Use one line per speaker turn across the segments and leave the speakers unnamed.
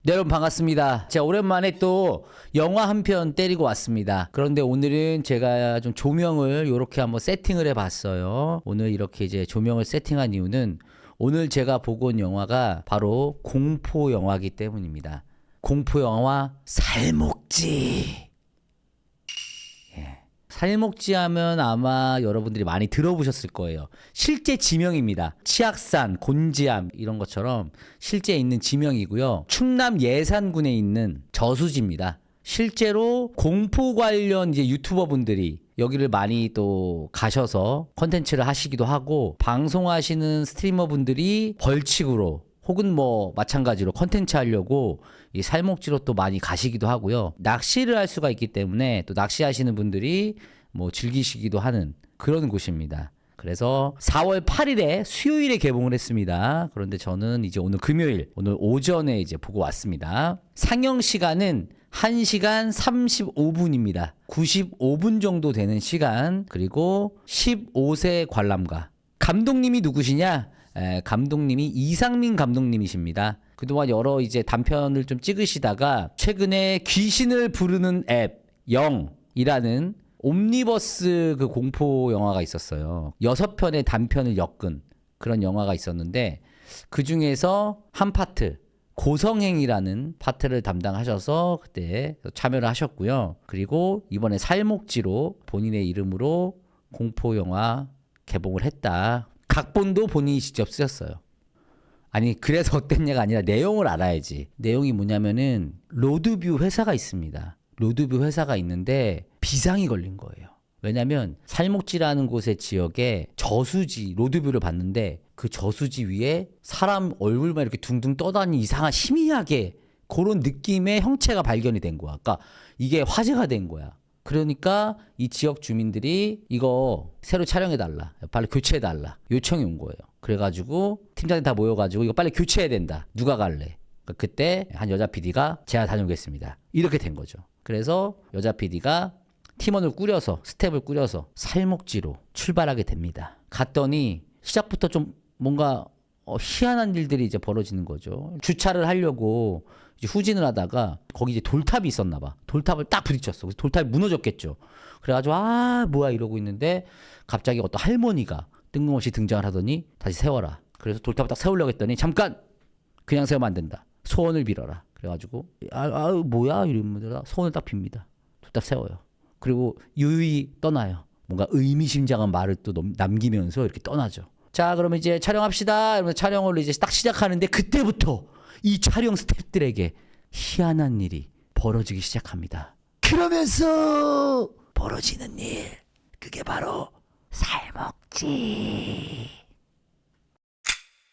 네, 여러분 반갑습니다. 제가 오랜만에 또 영화 한 편 때리고 왔습니다. 그런데 오늘은 제가 좀 조명을 이렇게 한번 세팅을 해봤어요. 오늘 이렇게 이제 조명을 세팅한 이유는 오늘 제가 보고 온 영화가 바로 공포 영화이기 때문입니다. 공포 영화 살목지. 살목지 하면 아마 여러분들이 많이 들어보셨을 거예요. 실제 지명입니다. 치악산, 곤지암 이런 것처럼 실제 있는 지명이고요. 충남 예산군에 있는 저수지입니다. 실제로 공포 관련 이제 유튜버 분들이 여기를 많이 또 가셔서 컨텐츠를 하시기도 하고, 방송하시는 스트리머 분들이 벌칙으로 혹은 뭐 마찬가지로 컨텐츠 하려고 이 살목지로 또 많이 가시기도 하고요. 낚시를 할 수가 있기 때문에 또 낚시하시는 분들이 뭐 즐기시기도 하는 그런 곳입니다. 그래서 4월 8일에 수요일에 개봉을 했습니다. 그런데 저는 이제 오늘 금요일, 오늘 오전에 이제 보고 왔습니다. 상영 시간은 1시간 35분입니다. 95분 정도 되는 시간, 그리고 15세 관람가. 감독님이 누구시냐? 감독님이 이상민 감독님이십니다. 그동안 여러 이제 단편을 좀 찍으시다가 최근에 귀신을 부르는 앱 0이라는 옴니버스 그 공포 영화가 있었어요. 6편의 단편을 엮은 그런 영화가 있었는데, 그 중에서 한 파트, 고성행이라는 파트를 담당하셔서 그때 참여를 하셨고요. 그리고 이번에 살목지로 본인의 이름으로 공포 영화 개봉을 했다. 각본도 본인이 직접 쓰셨어요. 아니, 그래서 어땠냐가 아니라 내용을 알아야지. 내용이 뭐냐면은 로드뷰 회사가 있습니다. 로드뷰 회사가 있는데 비상이 걸린 거예요. 왜냐면 살목지라는 곳의 지역에 저수지 로드뷰를 봤는데, 그 저수지 위에 사람 얼굴만 이렇게 둥둥 떠다니는 이상한 희미하게 그런 느낌의 형체가 발견이 된 거야. 그러니까 이게 화제가 된 거야. 그러니까 이 지역 주민들이 이거 새로 촬영해달라, 빨리 교체해달라 요청이 온 거예요. 그래가지고 팀장님 다 모여가지고 이거 빨리 교체해야 된다. 누가 갈래? 그때 한 여자 PD가 제가 다녀오겠습니다. 이렇게 된 거죠. 그래서 여자 PD가 팀원을 꾸려서, 스텝을 꾸려서 살목지로 출발하게 됩니다. 갔더니 시작부터 좀 뭔가 희한한 일들이 이제 벌어지는 거죠. 주차를 하려고 이제 후진을 하다가 거기 이제 돌탑이 있었나 봐. 돌탑을 딱 부딪혔어. 그래서 돌탑이 무너졌겠죠. 그래가지고 뭐야 이러고 있는데 갑자기 어떤 할머니가 뜬금없이 등장을 하더니 다시 세워라. 그래서 돌탑을 딱 세우려고 했더니 잠깐! 그냥 세우면 안 된다. 소원을 빌어라. 그래가지고 뭐야 이러면서 소원을 딱 빕니다. 딱 세워요. 그리고 유유히 떠나요. 뭔가 의미심장한 말을 또 남기면서 이렇게 떠나죠. 자, 그러면 이제 촬영합시다. 이러면서 촬영을 이제 딱 시작하는데, 그때부터 이 촬영 스태프들에게 희한한 일이 벌어지기 시작합니다. 그러면서 벌어지는 일, 그게 바로 살목지.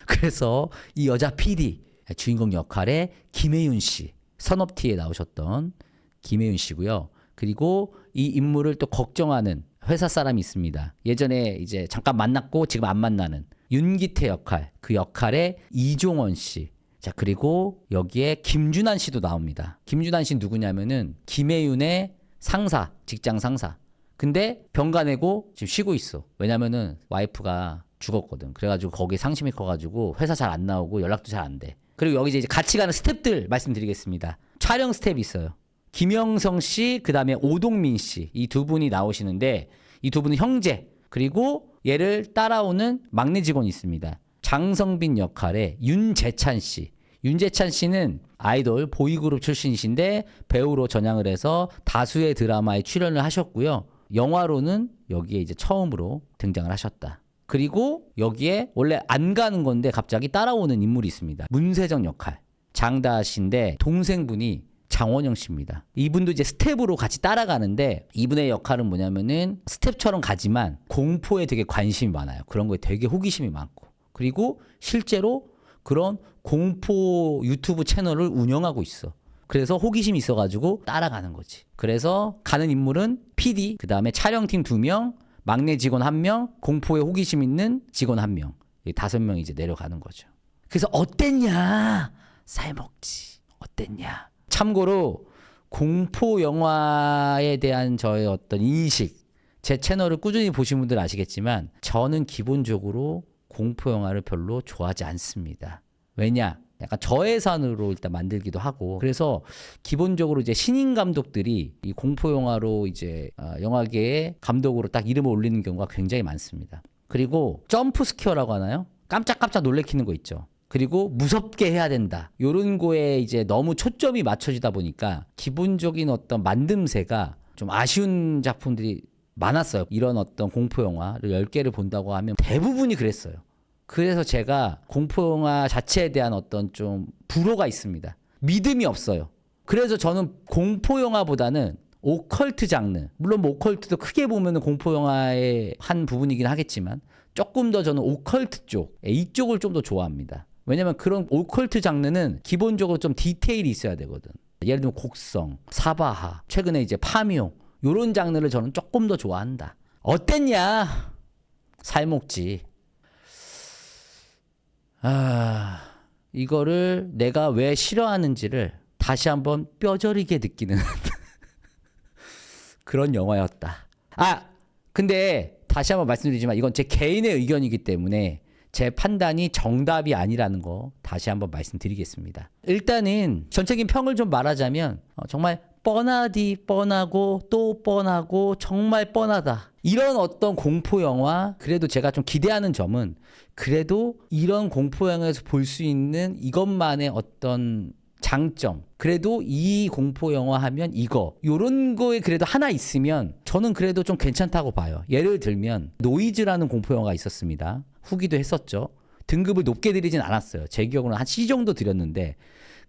그래서 이 여자 PD, 주인공 역할의 김혜윤 씨, 선업티에 나오셨던 김혜윤 씨고요. 그리고 이 인물을 또 걱정하는 회사 사람이 있습니다. 예전에 이제 잠깐 만났고 지금 안 만나는 윤기태 역할, 그 역할의 이종원 씨. 자, 그리고 여기에 김준환 씨도 나옵니다. 김준환 씨는 누구냐면은 김혜윤의 상사, 직장 상사. 근데 병가 내고 지금 쉬고 있어. 왜냐면은 와이프가 죽었거든. 그래가지고 거기에 상심이 커가지고 회사 잘 안 나오고 연락도 잘 안 돼. 그리고 여기 이제 같이 가는 스태프들 말씀드리겠습니다. 촬영 스태프이 있어요. 김영성 씨, 그 다음에 오동민 씨, 이 두 분이 나오시는데, 이 두 분은 형제, 그리고 얘를 따라오는 막내 직원이 있습니다. 장성빈 역할의 윤재찬 씨. 윤재찬 씨는 아이돌 보이그룹 출신이신데 배우로 전향을 해서 다수의 드라마에 출연을 하셨고요. 영화로는 여기에 이제 처음으로 등장을 하셨다. 그리고 여기에 원래 안 가는 건데 갑자기 따라오는 인물이 있습니다. 문세정 역할, 장다하 씨인데 동생분이 장원영 씨입니다. 이분도 이제 스텝으로 같이 따라가는데, 이분의 역할은 뭐냐면은 스텝처럼 가지만 공포에 되게 관심이 많아요. 그런 거에 되게 호기심이 많고, 그리고 실제로 그런 공포 유튜브 채널을 운영하고 있어. 그래서 호기심이 있어가지고 따라가는 거지. 그래서 가는 인물은 PD, 그 다음에 촬영팀 2명, 막내 직원 1명, 공포에 호기심 있는 직원 1명, 5명이 이제 내려가는 거죠. 그래서 어땠냐? 살목지 어땠냐? 참고로 공포 영화에 대한 저의 어떤 인식, 제 채널을 꾸준히 보신 분들 아시겠지만 저는 기본적으로 공포 영화를 별로 좋아하지 않습니다. 왜냐? 약간 저예산으로 일단 만들기도 하고 그래서 기본적으로 이제 신인 감독들이 이 공포 영화로 이제 영화계의 감독으로 딱 이름을 올리는 경우가 굉장히 많습니다. 그리고 점프 스퀘어라고 하나요? 깜짝깜짝 놀래키는 거 있죠. 그리고 무섭게 해야 된다. 요런 거에 이제 너무 초점이 맞춰지다 보니까 기본적인 어떤 만듦새가 좀 아쉬운 작품들이 많았어요. 이런 어떤 공포 영화를 10개를 본다고 하면 대부분이 그랬어요. 그래서 제가 공포 영화 자체에 대한 어떤 좀 불호가 있습니다. 믿음이 없어요. 그래서 저는 공포 영화보다는 오컬트 장르, 물론 뭐 오컬트도 크게 보면 공포 영화의 한 부분이긴 하겠지만 조금 더 저는 오컬트 쪽, 이쪽을 좀 더 좋아합니다. 왜냐면 그런 오컬트 장르는 기본적으로 좀 디테일이 있어야 되거든. 예를 들면 곡성, 사바하, 최근에 이제 파묘 요런 장르를 저는 조금 더 좋아한다. 어땠냐? 살목지. 이거를 내가 왜 싫어하는지를 다시 한번 뼈저리게 느끼는 그런 영화였다. 근데 다시 한번 말씀드리지만 이건 제 개인의 의견이기 때문에 제 판단이 정답이 아니라는 거 다시 한번 말씀드리겠습니다. 일단은 전체적인 평을 좀 말하자면 정말 뻔하디 뻔하고 또 뻔하고 정말 뻔하다. 이런 어떤 공포 영화 그래도 제가 좀 기대하는 점은 그래도 이런 공포 영화에서 볼 수 있는 이것만의 어떤 장점 그래도 이 공포 영화 하면 이거 요런 거에 그래도 하나 있으면 저는 그래도 좀 괜찮다고 봐요. 예를 들면 노이즈라는 공포 영화가 있었습니다. 후기도 했었죠. 등급을 높게 드리진 않았어요. 제 기억으로는 한 C 정도 드렸는데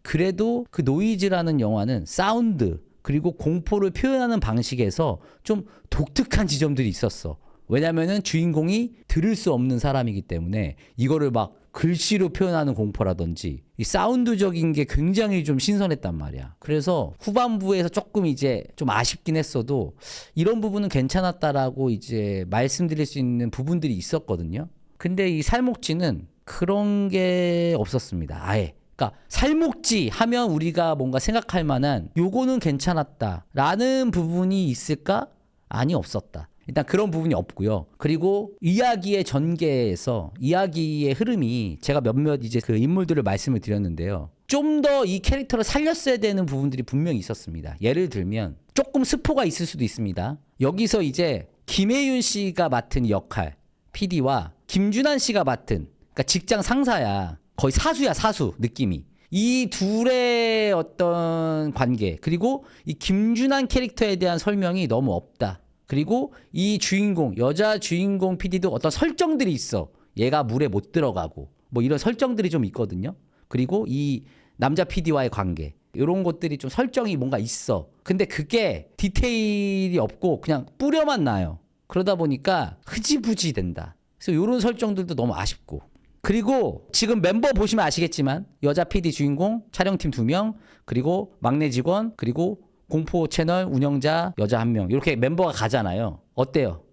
그래도 그 노이즈라는 영화는 사운드 그리고 공포를 표현하는 방식에서 좀 독특한 지점들이 있었어. 왜냐면은 주인공이 들을 수 없는 사람이기 때문에 이거를 막 글씨로 표현하는 공포라든지 이 사운드적인 게 굉장히 좀 신선했단 말이야. 그래서 후반부에서 조금 이제 좀 아쉽긴 했어도 이런 부분은 괜찮았다라고 이제 말씀드릴 수 있는 부분들이 있었거든요. 근데 이 살목지는 그런 게 없었습니다. 아예. 그러니까 살목지 하면 우리가 뭔가 생각할 만한 요거는 괜찮았다라는 부분이 있을까? 아니 없었다. 일단 그런 부분이 없고요. 그리고 이야기의 전개에서 이야기의 흐름이 제가 몇몇 이제 그 인물들을 말씀을 드렸는데요. 좀 더 이 캐릭터를 살렸어야 되는 부분들이 분명히 있었습니다. 예를 들면 조금 스포가 있을 수도 있습니다. 여기서 이제 김혜윤 씨가 맡은 역할 PD와 김준한 씨가 맡은 그러니까 직장 상사야. 거의 사수야 사수 느낌이. 이 둘의 어떤 관계 그리고 이 김준한 캐릭터에 대한 설명이 너무 없다. 그리고 이 주인공 여자 주인공 PD도 어떤 설정들이 있어. 얘가 물에 못 들어가고 뭐 이런 설정들이 좀 있거든요. 그리고 이 남자 PD와의 관계 이런 것들이 좀 설정이 뭔가 있어. 근데 그게 디테일이 없고 그냥 뿌려만 나요. 그러다 보니까 흐지부지 된다. 그래서 이런 설정들도 너무 아쉽고 그리고 지금 멤버 보시면 아시겠지만 여자 PD 주인공 촬영팀 2명 그리고 막내 직원 그리고 공포 채널 운영자 여자 1명 이렇게 멤버가 가잖아요. 어때요?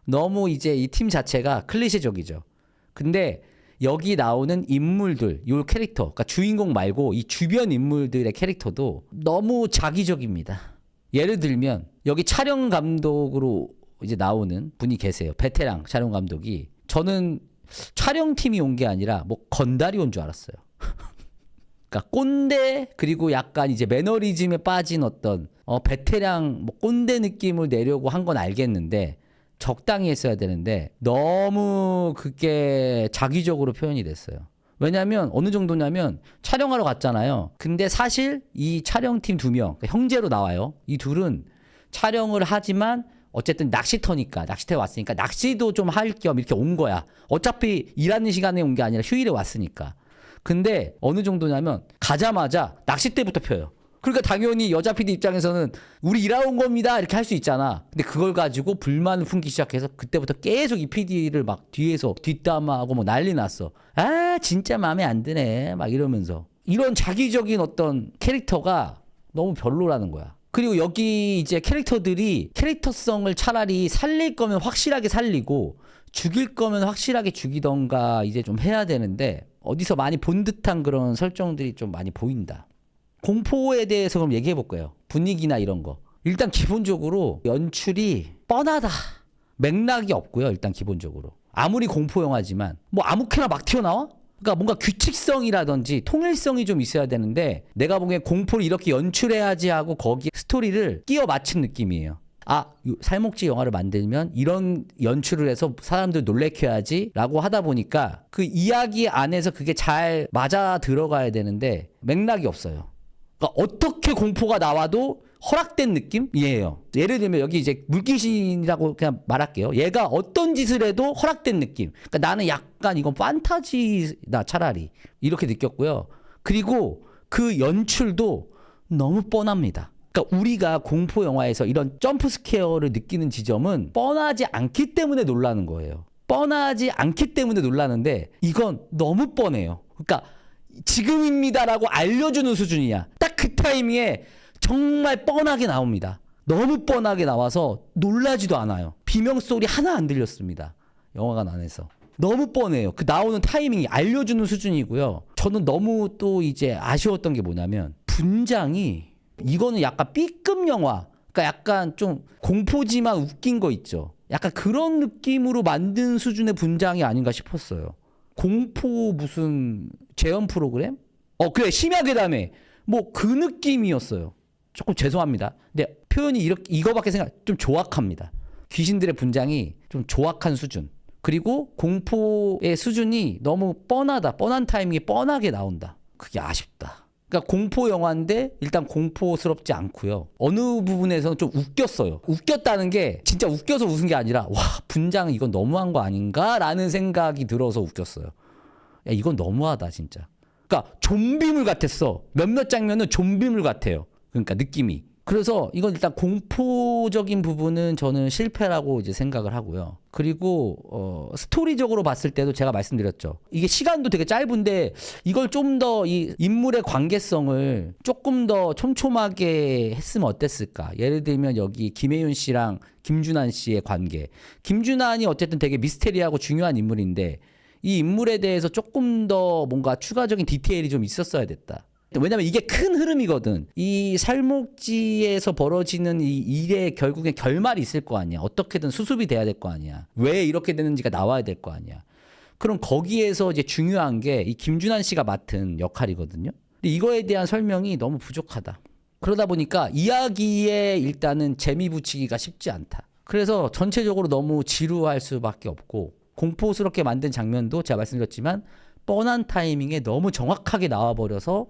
너무 이제 이 팀 자체가 클리셰적이죠. 근데 여기 나오는 인물들, 요 캐릭터, 그러니까 주인공 말고 이 주변 인물들의 캐릭터도 너무 자기적입니다. 예를 들면 여기 촬영 감독으로 이제 나오는 분이 계세요. 베테랑 촬영 감독이 저는 촬영팀이 온 게 아니라 뭐 건달이 온 줄 알았어요. 그러니까 꼰대 그리고 약간 이제 매너리즘에 빠진 어떤 베테랑 뭐 꼰대 느낌을 내려고 한 건 알겠는데 적당히 했어야 되는데 너무 그게 자기적으로 표현이 됐어요. 왜냐하면 어느 정도냐면 촬영하러 갔잖아요. 근데 사실 이 촬영팀 2명 그러니까 형제로 나와요. 이 둘은 촬영을 하지만 어쨌든 낚시터니까 낚시터에 왔으니까 낚시도 좀 할 겸 이렇게 온 거야. 어차피 일하는 시간에 온 게 아니라 휴일에 왔으니까. 근데 어느 정도냐면 가자마자 낚싯대부터 펴요. 그러니까 당연히 여자 PD 입장에서는 우리 일하러 온 겁니다 이렇게 할 수 있잖아. 근데 그걸 가지고 불만을 품기 시작해서 그때부터 계속 이 PD를 막 뒤에서 뒷담화하고 뭐 난리 났어. 아 진짜 마음에 안 드네 막 이러면서 이런 자기적인 어떤 캐릭터가 너무 별로라는 거야. 그리고 여기 이제 캐릭터들이 캐릭터성을 차라리 살릴 거면 확실하게 살리고 죽일 거면 확실하게 죽이던가 이제 좀 해야 되는데 어디서 많이 본 듯한 그런 설정들이 좀 많이 보인다. 공포에 대해서 그럼 얘기해 볼까요? 분위기나 이런 거. 일단 기본적으로 연출이 뻔하다. 맥락이 없고요. 일단 기본적으로. 아무리 공포 영화지만 뭐 아무렇게나 막 튀어나와? 그러니까 뭔가 규칙성이라든지 통일성이 좀 있어야 되는데 내가 보기엔 공포를 이렇게 연출해야지 하고 거기에 스토리를 끼워 맞춘 느낌이에요. 아, 살목지 영화를 만들면 이런 연출을 해서 사람들 놀래켜 야지 라고 하다 보니까 그 이야기 안에서 그게 잘 맞아 들어가야 되는데 맥락이 없어요. 그러니까 어떻게 공포가 나와도 허락된 느낌이에요. 예를 들면 여기 이제 물귀신이라고 그냥 말할게요. 얘가 어떤 짓을 해도 허락된 느낌. 그러니까 나는 약간 이건 판타지다 차라리 이렇게 느꼈고요. 그리고 그 연출도 너무 뻔합니다. 그러니까 우리가 공포 영화에서 이런 점프 스케어를 느끼는 지점은 뻔하지 않기 때문에 놀라는 거예요. 뻔하지 않기 때문에 놀라는데 이건 너무 뻔해요. 그러니까 지금입니다라고 알려주는 수준이야. 딱 그 타이밍에 정말 뻔하게 나옵니다. 너무 뻔하게 나와서 놀라지도 않아요. 비명 소리 하나 안 들렸습니다. 영화관 안에서. 너무 뻔해요. 그 나오는 타이밍이 알려주는 수준이고요. 저는 너무 또 이제 아쉬웠던 게 뭐냐면 분장이 이거는 약간 B급 영화. 그러니까 약간 좀 공포지만 웃긴 거 있죠. 약간 그런 느낌으로 만든 수준의 분장이 아닌가 싶었어요. 공포 무슨 재연 프로그램? 그래 심야괴담회. 뭐 그 느낌이었어요. 조금 죄송합니다. 근데 표현이 이거밖에 좀 조악합니다. 귀신들의 분장이 좀 조악한 수준. 그리고 공포의 수준이 너무 뻔하다. 뻔한 타이밍에 뻔하게 나온다. 그게 아쉽다. 그러니까 공포 영화인데 일단 공포스럽지 않고요. 어느 부분에서는 좀 웃겼어요. 웃겼다는 게 진짜 웃겨서 웃은 게 아니라 와 분장 이건 너무한 거 아닌가라는 생각이 들어서 웃겼어요. 야 이건 너무하다 진짜. 그러니까 좀비물 같았어. 몇몇 장면은 좀비물 같아요. 그러니까 느낌이. 그래서 이건 일단 공포적인 부분은 저는 실패라고 이제 생각을 하고요. 그리고 스토리적으로 봤을 때도 제가 말씀드렸죠. 이게 시간도 되게 짧은데 이걸 좀 더 이 인물의 관계성을 조금 더 촘촘하게 했으면 어땠을까? 예를 들면 여기 김혜윤 씨랑 김준한 씨의 관계. 김준한이 어쨌든 되게 미스테리하고 중요한 인물인데 이 인물에 대해서 조금 더 뭔가 추가적인 디테일이 좀 있었어야 됐다. 왜냐면 이게 큰 흐름이거든. 이 살목지에서 벌어지는 이 일의 결국에 결말이 있을 거 아니야. 어떻게든 수습이 돼야 될 거 아니야. 왜 이렇게 되는지가 나와야 될 거 아니야. 그럼 거기에서 이제 중요한 게 이 김준한 씨가 맡은 역할이거든요. 근데 이거에 대한 설명이 너무 부족하다. 그러다 보니까 이야기에 일단은 재미 붙이기가 쉽지 않다. 그래서 전체적으로 너무 지루할 수밖에 없고 공포스럽게 만든 장면도 제가 말씀드렸지만 뻔한 타이밍에 너무 정확하게 나와버려서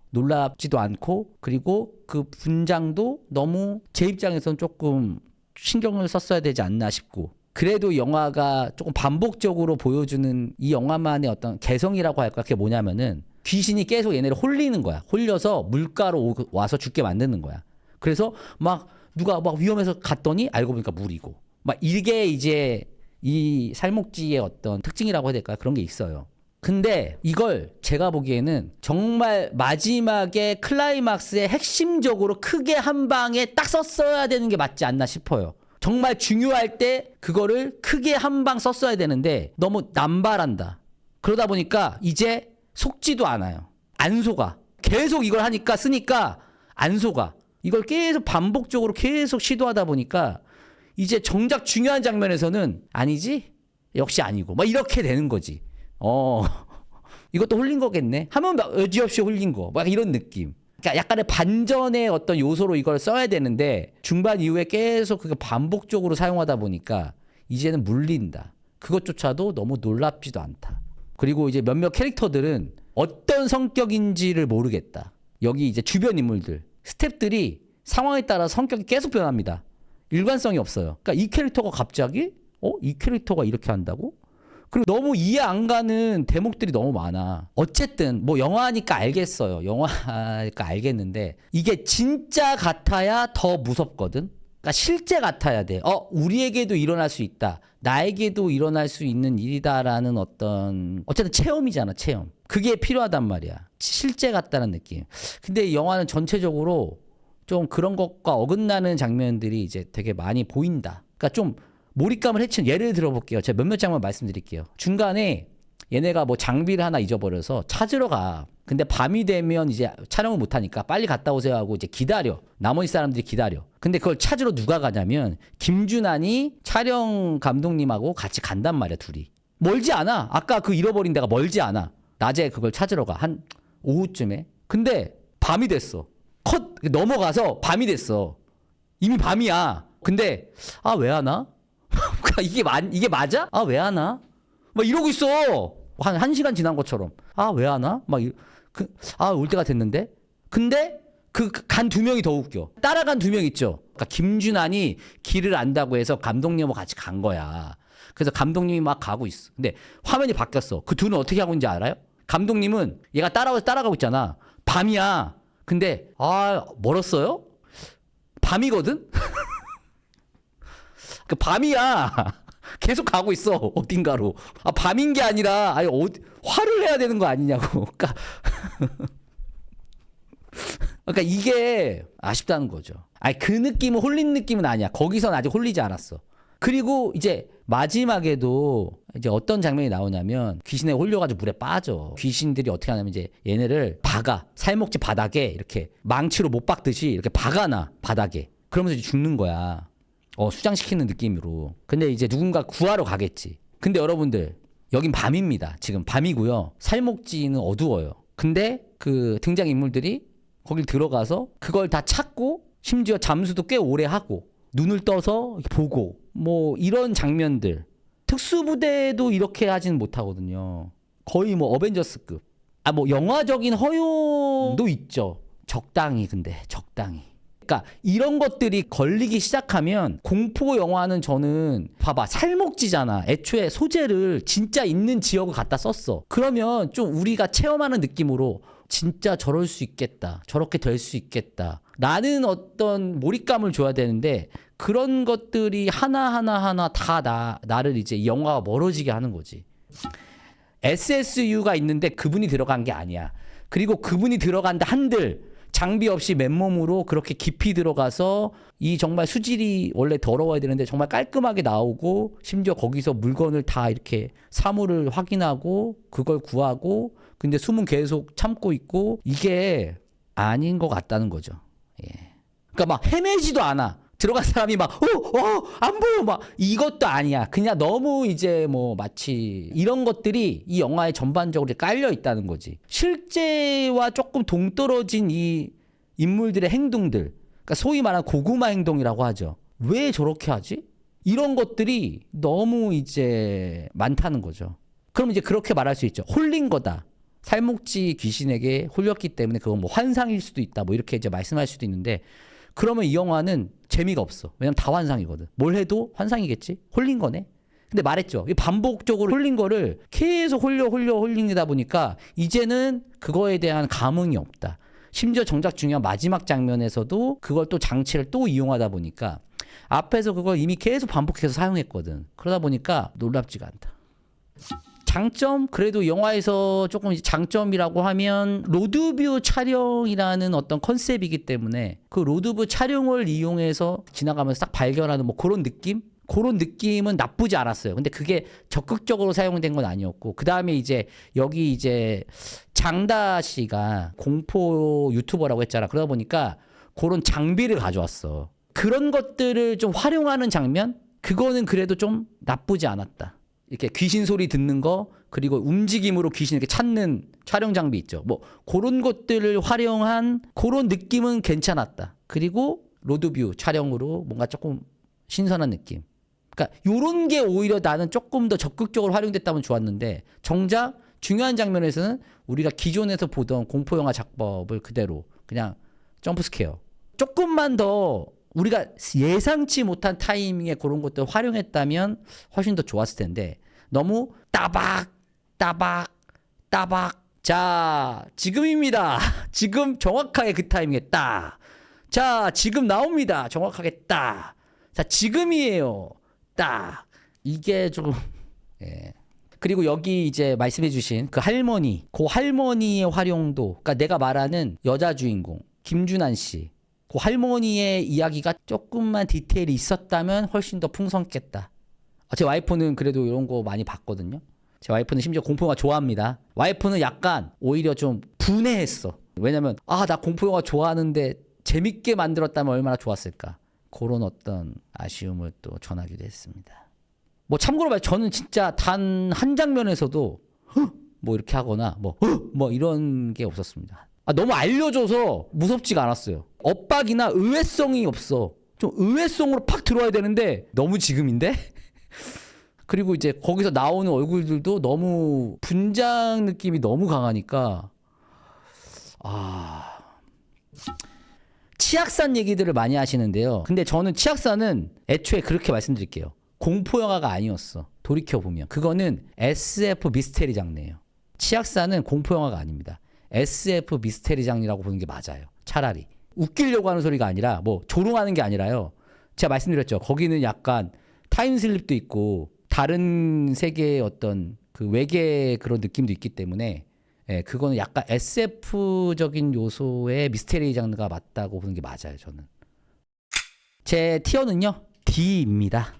놀랍지도 않고 그리고 그 분장도 너무 제 입장에서는 조금 신경을 썼어야 되지 않나 싶고 그래도 영화가 조금 반복적으로 보여주는 이 영화만의 어떤 개성이라고 할까 그게 뭐냐면은 귀신이 계속 얘네를 홀리는 거야. 홀려서 물가로 와서 죽게 만드는 거야. 그래서 막 누가 막 위험해서 갔더니 알고 보니까 물이고 막 이게 이제 이 살목지의 어떤 특징이라고 해야 될까요? 그런 게 있어요. 근데 이걸 제가 보기에는 정말 마지막에 클라이막스에 핵심적으로 크게 한 방에 딱 썼어야 되는 게 맞지 않나 싶어요. 정말 중요할 때 그거를 크게 한 방 썼어야 되는데 너무 남발한다. 그러다 보니까 이제 속지도 않아요. 안 속아. 계속 이걸 하니까 쓰니까 안 속아. 이걸 계속 반복적으로 계속 시도하다 보니까 이제 정작 중요한 장면에서는 아니지? 역시 아니고 막 이렇게 되는 거지. 이것도 홀린 거겠네. 하면 여지없이 홀린 거. 막 이런 느낌. 그러니까 약간의 반전의 어떤 요소로 이걸 써야 되는데 중반 이후에 계속 그거 반복적으로 사용하다 보니까 이제는 물린다. 그것조차도 너무 놀랍지도 않다. 그리고 이제 몇몇 캐릭터들은 어떤 성격인지를 모르겠다. 여기 이제 주변 인물들, 스태프들이 상황에 따라 성격이 계속 변합니다. 일관성이 없어요. 그러니까 이 캐릭터가 갑자기 이 캐릭터가 이렇게 한다고? 그리고 너무 이해 안 가는 대목들이 너무 많아. 어쨌든 뭐 영화니까 알겠어요. 영화니까 알겠는데 이게 진짜 같아야 더 무섭거든. 그러니까 실제 같아야 돼. 우리에게도 일어날 수 있다. 나에게도 일어날 수 있는 일이다라는 어쨌든 체험이잖아, 체험. 그게 필요하단 말이야. 실제 같다는 느낌. 근데 이 영화는 전체적으로 좀 그런 것과 어긋나는 장면들이 이제 되게 많이 보인다. 그러니까 좀 몰입감을 해치는 예를 들어볼게요. 제가 몇몇 장면 말씀드릴게요. 중간에 얘네가 뭐 장비를 하나 잊어버려서 찾으러 가. 근데 밤이 되면 이제 촬영을 못하니까 빨리 갔다 오세요 하고 이제 기다려. 나머지 사람들이 기다려. 근데 그걸 찾으러 누가 가냐면 김준환이 촬영 감독님하고 같이 간단 말이야, 둘이. 멀지 않아. 아까 그 잃어버린 데가 멀지 않아. 낮에 그걸 찾으러 가. 한 오후쯤에. 근데 밤이 됐어. 컷 넘어가서 밤이 됐어. 이미 밤이야. 근데 아, 왜 하나? 이게 맞아? 아, 왜 하나? 막 이러고 있어. 한 시간 지난 것처럼. 아, 왜 하나? 올 때가 됐는데. 근데 그 간 두 명이 더 웃겨. 따라간 두 명 있죠. 그러니까 김준환이 길을 안다고 해서 감독님하고 같이 간 거야. 그래서 감독님이 막 가고 있어. 근데 화면이 바뀌었어. 그 둘은 어떻게 하고 있는지 알아요? 감독님은 얘가 따라가고 있잖아. 밤이야. 근데 아, 멀었어요? 밤이거든? 그 밤이야. 계속 가고 있어. 어딘가로. 아, 밤인 게 아니라 아니 화를 내야 되는 거 아니냐고. 그러니까 이게 아쉽다는 거죠. 아니, 그 느낌은 홀린 느낌은 아니야. 거기선 아직 홀리지 않았어. 그리고 이제 마지막에도 이제 어떤 장면이 나오냐면 귀신에 홀려가지고 물에 빠져. 귀신들이 어떻게 하냐면 이제 얘네를 살목지 바닥에 이렇게 망치로 못 박듯이 이렇게 박아놔, 바닥에. 그러면서 이제 죽는 거야. 수장시키는 느낌으로. 근데 이제 누군가 구하러 가겠지. 근데 여러분들, 여긴 밤입니다. 지금 밤이고요. 살목지는 어두워요. 근데 그 등장인물들이 거길 들어가서 그걸 다 찾고 심지어 잠수도 꽤 오래 하고 눈을 떠서 보고 뭐 이런 장면들. 특수부대도 이렇게 하지는 못하거든요. 거의 뭐 어벤져스급. 뭐 영화적인 허용도 있죠. 적당히. 그러니까 이런 것들이 걸리기 시작하면 공포 영화는 저는 봐봐, 살목지잖아. 애초에 소재를 진짜 있는 지역을 갖다 썼어. 그러면 좀 우리가 체험하는 느낌으로 진짜 저럴 수 있겠다, 저렇게 될 수 있겠다 라는 어떤 몰입감을 줘야 되는데, 그런 것들이 하나하나 다 나를 이제 영화가 멀어지게 하는 거지. SSU가 있는데 그분이 들어간 게 아니야. 그리고 그분이 들어간다 한들 장비 없이 맨몸으로 그렇게 깊이 들어가서 이 정말 수질이 원래 더러워야 되는데 정말 깔끔하게 나오고, 심지어 거기서 물건을 다 이렇게 사물을 확인하고 그걸 구하고, 근데 숨은 계속 참고 있고, 이게 아닌 것 같다는 거죠. 예. 그러니까 막 헤매지도 않아. 들어간 사람이 막 안 보여 막 이것도 아니야. 그냥 너무 이제 뭐 마치 이런 것들이 이 영화에 전반적으로 깔려 있다는 거지. 실제와 조금 동떨어진 이 인물들의 행동들, 그러니까 소위 말하는 고구마 행동이라고 하죠. 왜 저렇게 하지? 이런 것들이 너무 이제 많다는 거죠. 그럼 이제 그렇게 말할 수 있죠. 홀린 거다. 살목지 귀신에게 홀렸기 때문에 그건 뭐 환상일 수도 있다. 뭐 이렇게 이제 말씀할 수도 있는데, 그러면 이 영화는 재미가 없어. 왜냐면 다 환상이거든. 뭘 해도 환상이겠지? 홀린 거네? 근데 말했죠. 반복적으로 홀린 거를 계속 홀리다 보니까 이제는 그거에 대한 감흥이 없다. 심지어 정작 중요한 마지막 장면에서도 그걸 또 장치를 또 이용하다 보니까 앞에서 그걸 이미 계속 반복해서 사용했거든. 그러다 보니까 놀랍지가 않다. 장점? 그래도 영화에서 조금 장점이라고 하면 로드뷰 촬영이라는 어떤 컨셉이기 때문에 그 로드뷰 촬영을 이용해서 지나가면서 딱 발견하는 뭐 그런 느낌? 그런 느낌은 나쁘지 않았어요. 근데 그게 적극적으로 사용된 건 아니었고, 그 다음에 이제 여기 이제 장다 씨가 공포 유튜버라고 했잖아. 그러다 보니까 그런 장비를 가져왔어. 그런 것들을 좀 활용하는 장면? 그거는 그래도 좀 나쁘지 않았다. 이렇게 귀신 소리 듣는 거, 그리고 움직임으로 귀신 이렇게 찾는 촬영 장비 있죠. 뭐 그런 것들을 활용한 그런 느낌은 괜찮았다. 그리고 로드뷰 촬영으로 뭔가 조금 신선한 느낌. 그러니까 요런 게 오히려 나는 조금 더 적극적으로 활용됐다면 좋았는데, 정작 중요한 장면에서는 우리가 기존에서 보던 공포영화 작법을 그대로 그냥 점프 스케어. 조금만 더 우리가 예상치 못한 타이밍에 그런 것들 활용했다면 훨씬 더 좋았을 텐데, 너무 따박. 자, 지금입니다. 지금 정확하게 그 타이밍에 딱. 자, 지금 나옵니다. 정확하게 딱. 자, 지금이에요. 딱. 이게 좀, 예. 그리고 여기 이제 말씀해 주신 그 할머니의 활용도, 그러니까 내가 말하는 여자 주인공, 김준환 씨. 그 할머니의 이야기가 조금만 디테일이 있었다면 훨씬 더 풍성했겠다. 제 와이프는 그래도 이런 거 많이 봤거든요. 제 와이프는 심지어 공포영화 좋아합니다. 와이프는 약간 오히려 좀 분해했어. 왜냐면 나 공포영화 좋아하는데 재밌게 만들었다면 얼마나 좋았을까. 그런 어떤 아쉬움을 또 전하기도 했습니다. 뭐 참고로 말, 저는 진짜 단 한 장면에서도 뭐 이렇게 하거나 뭐 이런 게 없었습니다. 너무 알려줘서 무섭지가 않았어요. 엇박이나 의외성이 없어. 좀 의외성으로 팍 들어와야 되는데 너무 지금인데? 그리고 이제 거기서 나오는 얼굴들도 너무 분장 느낌이 너무 강하니까 치악산 얘기들을 많이 하시는데요. 근데 저는 치악산은 애초에 그렇게 말씀드릴게요. 공포 영화가 아니었어. 돌이켜 보면 그거는 SF 미스테리 장르예요. 치악산은 공포 영화가 아닙니다. SF 미스테리 장르라고 보는 게 맞아요. 차라리 웃기려고 하는 소리가 아니라 뭐 조롱하는 게 아니라요. 제가 말씀드렸죠. 거기는 약간 타임슬립도 있고 다른 세계의 어떤 그 외계 그런 느낌도 있기 때문에 그거는 약간 SF적인 요소의 미스테리 장르가 맞다고 보는 게 맞아요. 저는 제 티어는요 D입니다.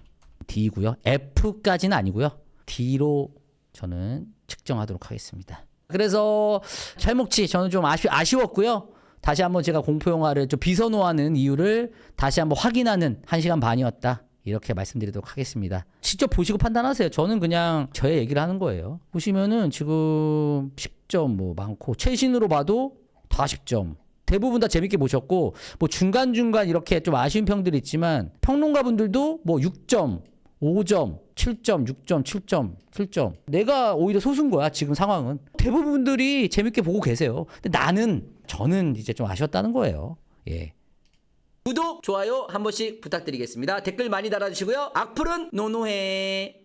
D고요. F까지는 아니고요. D로 저는 측정하도록 하겠습니다. 그래서 찰목치 저는 좀 아쉬웠고요. 다시 한번 제가 공포 영화를 좀 비선호하는 이유를 다시 한번 확인하는 1시간 반이었다. 이렇게 말씀드리도록 하겠습니다. 직접 보시고 판단하세요. 저는 그냥 저의 얘기를 하는 거예요. 보시면은 지금 10점 뭐 많고 최신으로 봐도 다 10점. 대부분 다 재밌게 보셨고 뭐 중간중간 이렇게 좀 아쉬운 평들이 있지만 평론가분들도 뭐 6점, 5점, 7점, 6점, 7점, 7점. 내가 오히려 소수인 거야 지금 상황은. 대부분들이 재밌게 보고 계세요. 근데 저는 이제 좀 아쉬웠다는 거예요. 예. 구독, 좋아요 한 번씩 부탁드리겠습니다. 댓글 많이 달아주시고요. 악플은 노노해.